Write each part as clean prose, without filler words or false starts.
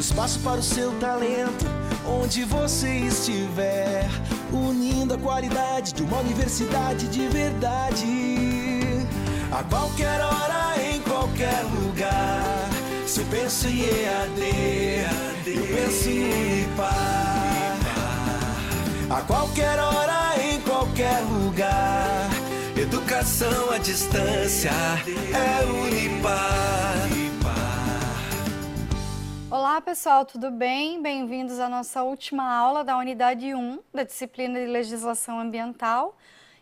espaço para o seu talento, onde você estiver, unindo a qualidade de uma universidade de verdade. A qualquer hora, em qualquer lugar, se eu penso em EAD, eu penso em Unipar. A qualquer hora, em qualquer lugar, educação à distância é Unipar. Olá pessoal, tudo bem? Bem-vindos à nossa última aula da unidade 1 da disciplina de legislação ambiental.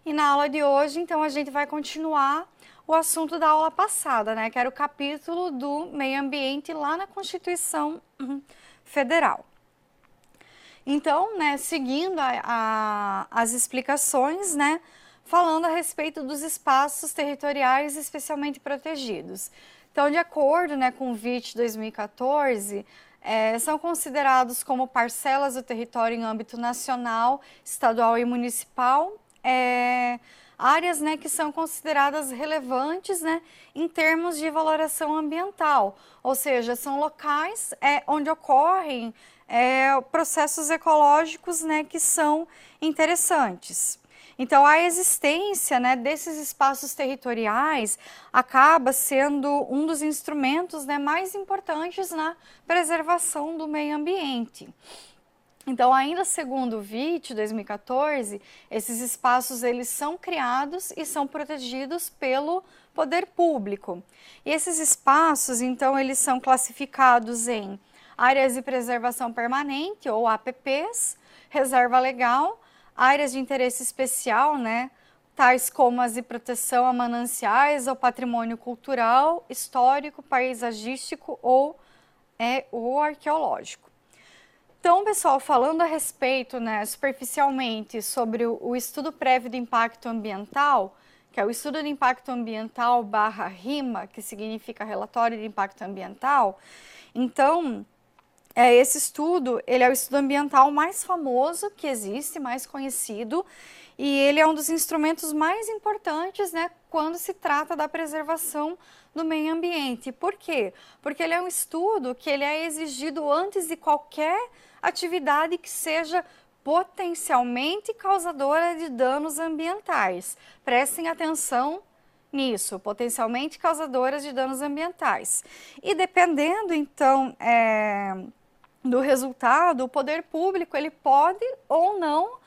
E na aula de hoje, então, a gente vai continuar o assunto da aula passada, né? Que era o capítulo do meio ambiente lá na Constituição Federal. Então, né, seguindo as explicações, né, falando a respeito dos espaços territoriais especialmente protegidos. Então, de acordo, né, com o VIT 2014, são considerados como parcelas do território em âmbito nacional, estadual e municipal, áreas, né, que são consideradas relevantes, né, em termos de valoração ambiental, ou seja, são locais onde ocorrem processos ecológicos, né, que são interessantes. Então, a existência, né, desses espaços territoriais acaba sendo um dos instrumentos, né, mais importantes na preservação do meio ambiente. Então, ainda segundo o VIT 2014, esses espaços eles são criados e são protegidos pelo poder público. E esses espaços, então, eles são classificados em áreas de preservação permanente, ou APPs, reserva legal, áreas de interesse especial, né, tais como as de proteção a mananciais, ao patrimônio cultural, histórico, paisagístico ou arqueológico. Então, pessoal, falando a respeito, né, superficialmente sobre o estudo prévio de impacto ambiental, que é o estudo de impacto ambiental / RIMA, que significa relatório de impacto ambiental, então, esse estudo, ele é o estudo ambiental mais famoso que existe, mais conhecido, e ele é um dos instrumentos mais importantes, né, quando se trata da preservação do meio ambiente. Por quê? Porque ele é um estudo que ele é exigido antes de qualquer atividade que seja potencialmente causadora de danos ambientais. Prestem atenção nisso, potencialmente causadoras de danos ambientais. E dependendo, então, do resultado, o poder público ele pode ou não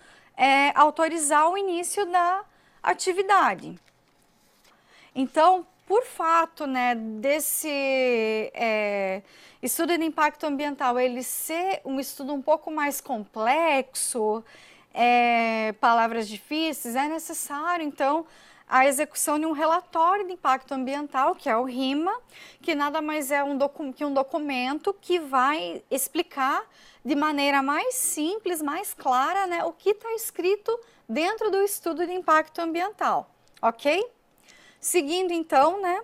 autorizar o início da atividade. Então, por fato, né, desse estudo de impacto ambiental ele ser um estudo um pouco mais complexo, palavras difíceis, é necessário, então, a execução de um relatório de impacto ambiental, que é o RIMA, que nada mais é que um documento que vai explicar de maneira mais simples, mais clara, né, o que está escrito dentro do estudo de impacto ambiental, ok? Seguindo então, né,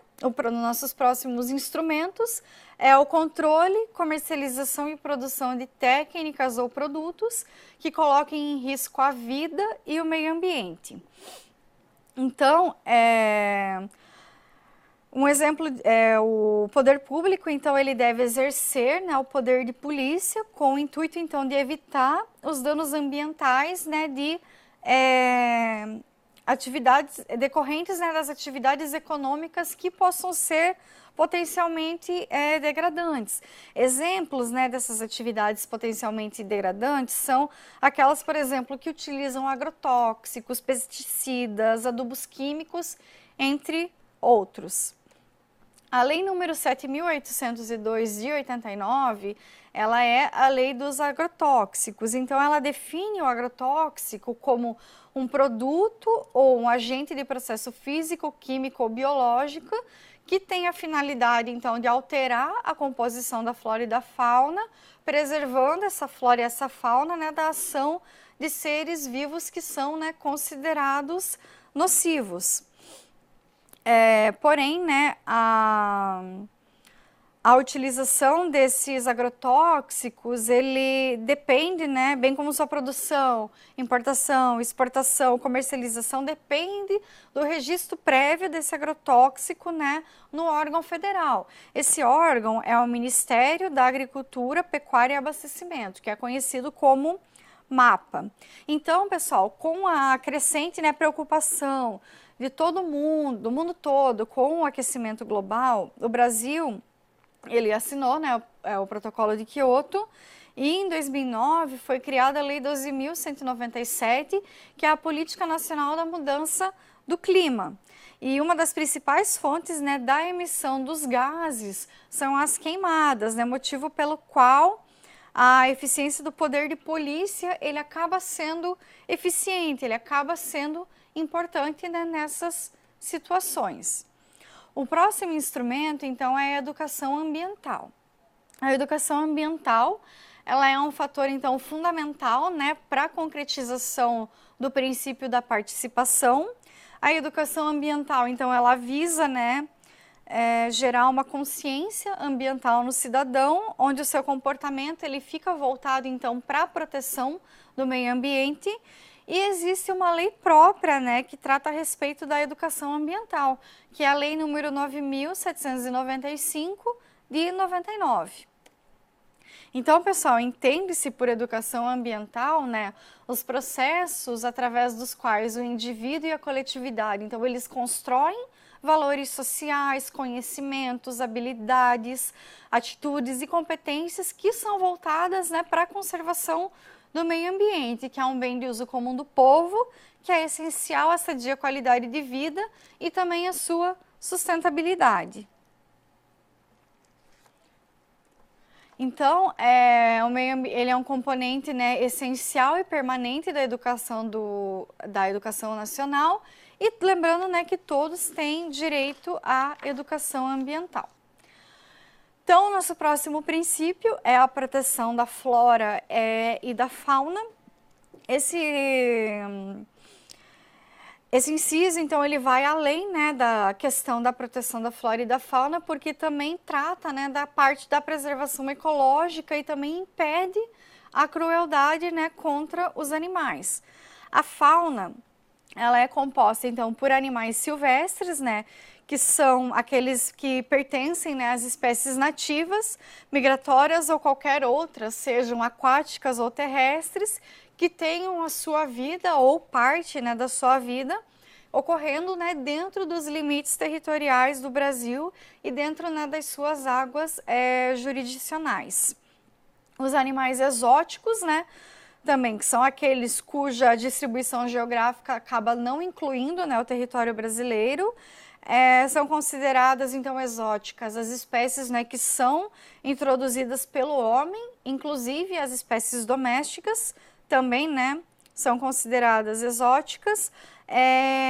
nossos próximos instrumentos é o controle, comercialização e produção de técnicas ou produtos que coloquem em risco a vida e o meio ambiente. Então, um exemplo é o poder público, então ele deve exercer, né, o poder de polícia com o intuito então de evitar os danos ambientais, né, de atividades decorrentes, né, das atividades econômicas que possam ser potencialmente degradantes. Exemplos, né, dessas atividades potencialmente degradantes são aquelas, por exemplo, que utilizam agrotóxicos, pesticidas, adubos químicos, entre outros. A Lei número 7.802 de 89, ela é a lei dos agrotóxicos. Então, ela define o agrotóxico como um produto ou um agente de processo físico, químico ou biológico que tem a finalidade, então, de alterar a composição da flora e da fauna, preservando essa flora e essa fauna, né, da ação de seres vivos que são, né, considerados nocivos. Porém, né, a utilização desses agrotóxicos, ele depende, né, bem como sua produção, importação, exportação, comercialização, depende do registro prévio desse agrotóxico, né, no órgão federal. Esse órgão é o Ministério da Agricultura, Pecuária e Abastecimento, que é conhecido como MAPA. Então, pessoal, com a crescente, né, preocupação de todo mundo, do mundo todo, com o aquecimento global, o Brasil ele assinou, né, o protocolo de Kyoto, e em 2009 foi criada a Lei 12.197, que é a Política Nacional da Mudança do Clima. E uma das principais fontes, né, da emissão dos gases são as queimadas, né, motivo pelo qual a eficiência do poder de polícia ele acaba sendo eficiente, ele acaba sendo importante, né, nessas situações. O próximo instrumento, então, é a educação ambiental. A educação ambiental, ela é um fator, então, fundamental, né, para a concretização do princípio da participação. A educação ambiental, então, ela visa, né, gerar uma consciência ambiental no cidadão, onde o seu comportamento ele fica voltado, então, para a proteção do meio ambiente. E existe uma lei própria, né, que trata a respeito da educação ambiental, que é a Lei número 9.795 de 99. Então, pessoal, entende-se por educação ambiental, né, os processos através dos quais o indivíduo e a coletividade, então, eles constroem valores sociais, conhecimentos, habilidades, atitudes e competências que são voltadas, né, para a conservação do meio ambiente, que é um bem de uso comum do povo, que é essencial à sadia qualidade de vida e também à sua sustentabilidade. Então, ele é um componente, né, essencial e permanente da educação nacional, e lembrando, né, que todos têm direito à educação ambiental. Então, nosso próximo princípio é a proteção da flora e da fauna. Esse inciso, então, ele vai além, né, da questão da proteção da flora e da fauna, porque também trata, né, da parte da preservação ecológica e também impede a crueldade, né, contra os animais. A fauna, ela é composta, então, por animais silvestres, né, que são aqueles que pertencem, né, às espécies nativas, migratórias ou qualquer outra, sejam aquáticas ou terrestres, que tenham a sua vida ou parte, né, da sua vida ocorrendo, né, dentro dos limites territoriais do Brasil e dentro, né, das suas águas jurisdicionais. Os animais exóticos, né, também, que são aqueles cuja distribuição geográfica acaba não incluindo, né, o território brasileiro. São consideradas, então, exóticas as espécies, né, que são introduzidas pelo homem, inclusive as espécies domésticas também, né, são consideradas exóticas.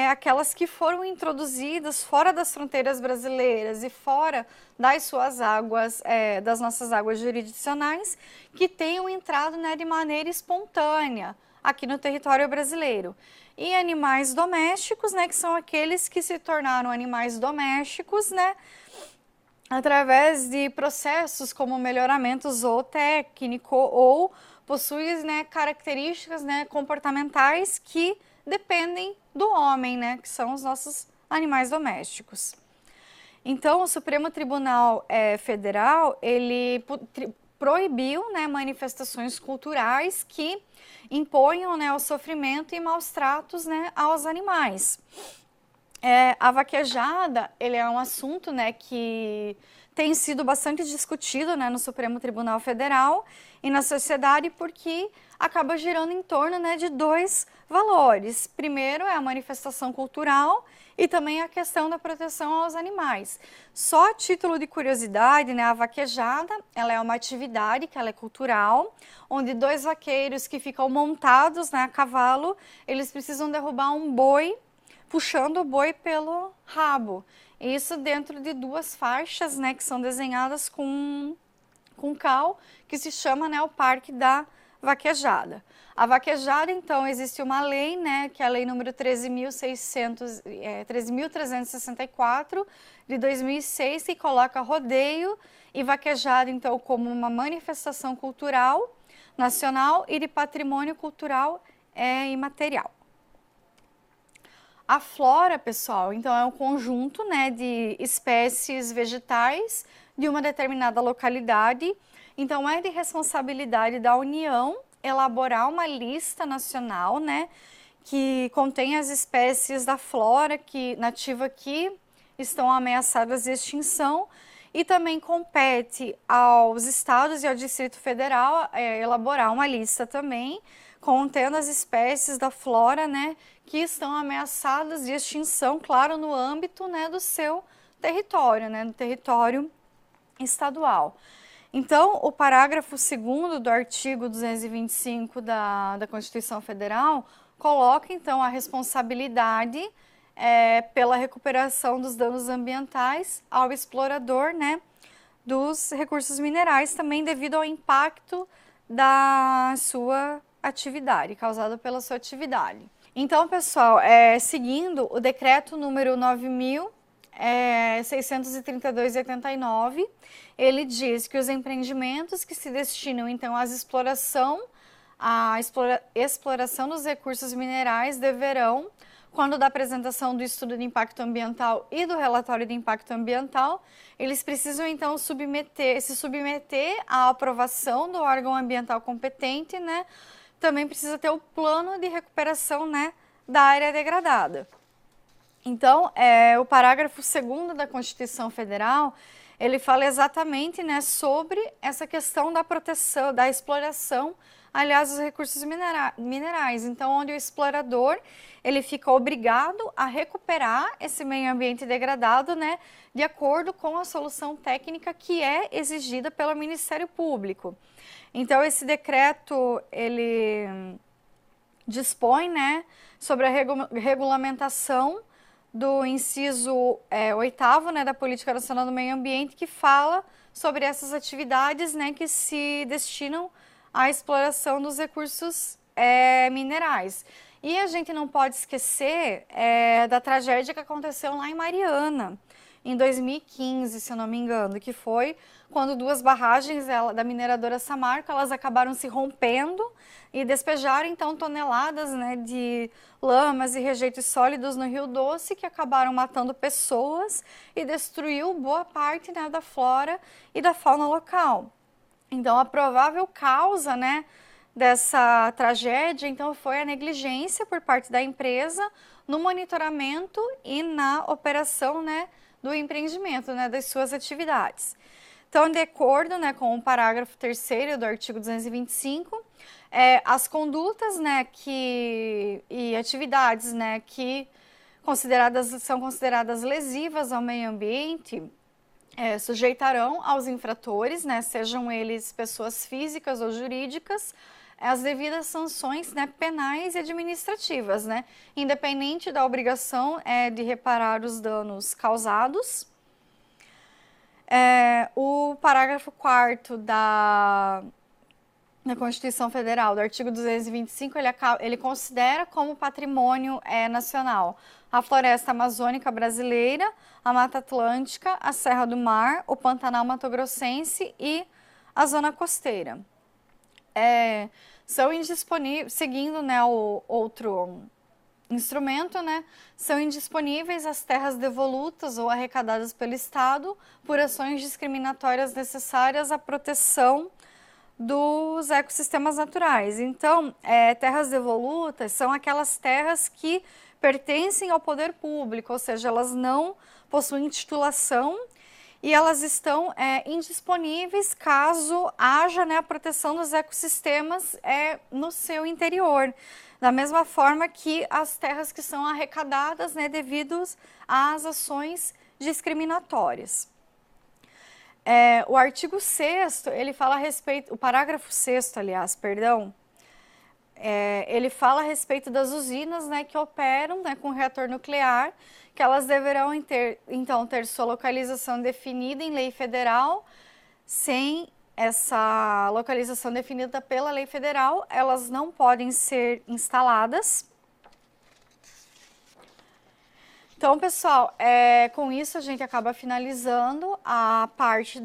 Aquelas que foram introduzidas fora das fronteiras brasileiras e fora das suas águas, das nossas águas jurisdicionais, que tenham entrado, né, de maneira espontânea aqui no território brasileiro. E animais domésticos, né, que são aqueles que se tornaram animais domésticos, né, através de processos como melhoramento zootécnico ou possuem, né, características, né, comportamentais que dependem do homem, né, que são os nossos animais domésticos. Então, o Supremo Tribunal Federal, ele proibiu, né, manifestações culturais que imponham, né, o sofrimento e maus tratos, né, aos animais. A vaquejada, ele é um assunto, né, que tem sido bastante discutido, né, no Supremo Tribunal Federal e na sociedade, porque acaba girando em torno, né, de dois valores. Primeiro é a manifestação cultural e também a questão da proteção aos animais. Só a título de curiosidade, né, a vaquejada, ela é uma atividade que ela é cultural, onde dois vaqueiros que ficam montados, né, a cavalo, eles precisam derrubar um boi, puxando o boi pelo rabo. Isso dentro de duas faixas, né, que são desenhadas com cal, que se chama, né, o Parque da Vaquejada. A vaquejada, então, existe uma lei, né, que é a lei número 13.364 de 2006, que coloca rodeio e vaquejado, então, como uma manifestação cultural nacional e de patrimônio cultural imaterial. A flora, pessoal, então é um conjunto, né, de espécies vegetais de uma determinada localidade. Então é de responsabilidade da União elaborar uma lista nacional, né, que contém as espécies da flora nativa que estão ameaçadas de extinção, e também compete aos estados e ao Distrito Federal elaborar uma lista também contendo as espécies da flora, né, que estão ameaçadas de extinção, claro, no âmbito, né, do seu território, né, no território estadual. Então, o parágrafo 2º do artigo 225 da Constituição Federal coloca, então, a responsabilidade pela recuperação dos danos ambientais ao explorador, né, dos recursos minerais, também devido ao impacto da sua atividade, causado pela sua atividade. Então, pessoal, seguindo o decreto número 9.632/89, ele diz que os empreendimentos que se destinam, então, à exploração dos recursos minerais deverão, quando da apresentação do estudo de impacto ambiental e do relatório de impacto ambiental, eles precisam, então, se submeter à aprovação do órgão ambiental competente, né? Também precisa ter o plano de recuperação, né, da área degradada. Então, o parágrafo 2º da Constituição Federal, ele fala exatamente, né, sobre essa questão da proteção, da exploração, aliás, dos recursos minerais. Então, onde o explorador, ele fica obrigado a recuperar esse meio ambiente degradado, né, de acordo com a solução técnica que é exigida pelo Ministério Público. Então, esse decreto, ele dispõe, né, sobre a regulamentação do inciso 8º, né, da Política Nacional do Meio Ambiente, que fala sobre essas atividades, né, que se destinam à exploração dos recursos minerais. E a gente não pode esquecer da tragédia que aconteceu lá em Mariana, em 2015, se eu não me engano, que foi quando 2 barragens da mineradora Samarco, elas acabaram se rompendo e despejaram, então, toneladas, né, de lamas e rejeitos sólidos no Rio Doce, que acabaram matando pessoas e destruiu boa parte, né, da flora e da fauna local. Então, a provável causa, né, dessa tragédia, então, foi a negligência por parte da empresa no monitoramento e na operação, né, do empreendimento, né, das suas atividades. Então, de acordo, né, com o parágrafo 3º do artigo 225, as condutas, né, e atividades, né, que são consideradas lesivas ao meio ambiente, sujeitarão aos infratores, né, sejam eles pessoas físicas ou jurídicas, as devidas sanções, né, penais e administrativas, né, independente da obrigação de reparar os danos causados. O parágrafo 4º da Constituição Federal, do artigo 225, ele considera como patrimônio nacional a floresta amazônica brasileira, a Mata Atlântica, a Serra do Mar, o Pantanal Mato-Grossense e a zona costeira. São indisponíveis, seguindo, né, o outro instrumento, né, são indisponíveis as terras devolutas ou arrecadadas pelo Estado por ações discriminatórias necessárias à proteção dos ecossistemas naturais. Então, terras devolutas são aquelas terras que pertencem ao poder público, ou seja, elas não possuem titulação e elas estão indisponíveis caso haja, né, a proteção dos ecossistemas no seu interior. Da mesma forma que as terras que são arrecadadas, né, devido às ações discriminatórias. O artigo 6º, ele fala a respeito, o parágrafo 6º, aliás, perdão, ele fala a respeito das usinas, né, que operam, né, com reator nuclear, que elas deverão então ter sua localização definida em lei federal. Sem essa localização definida pela lei federal, elas não podem ser instaladas. Então, pessoal, com isso a gente acaba finalizando a parte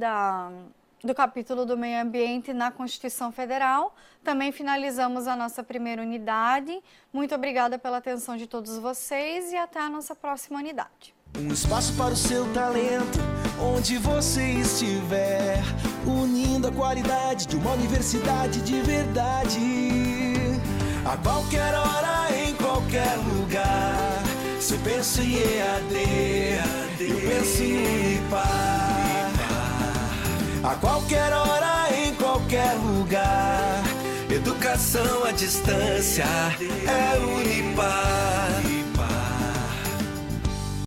do capítulo do meio ambiente na Constituição Federal. Também finalizamos a nossa primeira unidade. Muito obrigada pela atenção de todos vocês e até a nossa próxima unidade. Um espaço para o seu talento, onde você estiver, unindo a qualidade de uma universidade de verdade. A qualquer hora, em qualquer lugar. Se eu penso em EAD, eu penso em Unipar. A qualquer hora, em qualquer lugar. Educação à distância é Unipar.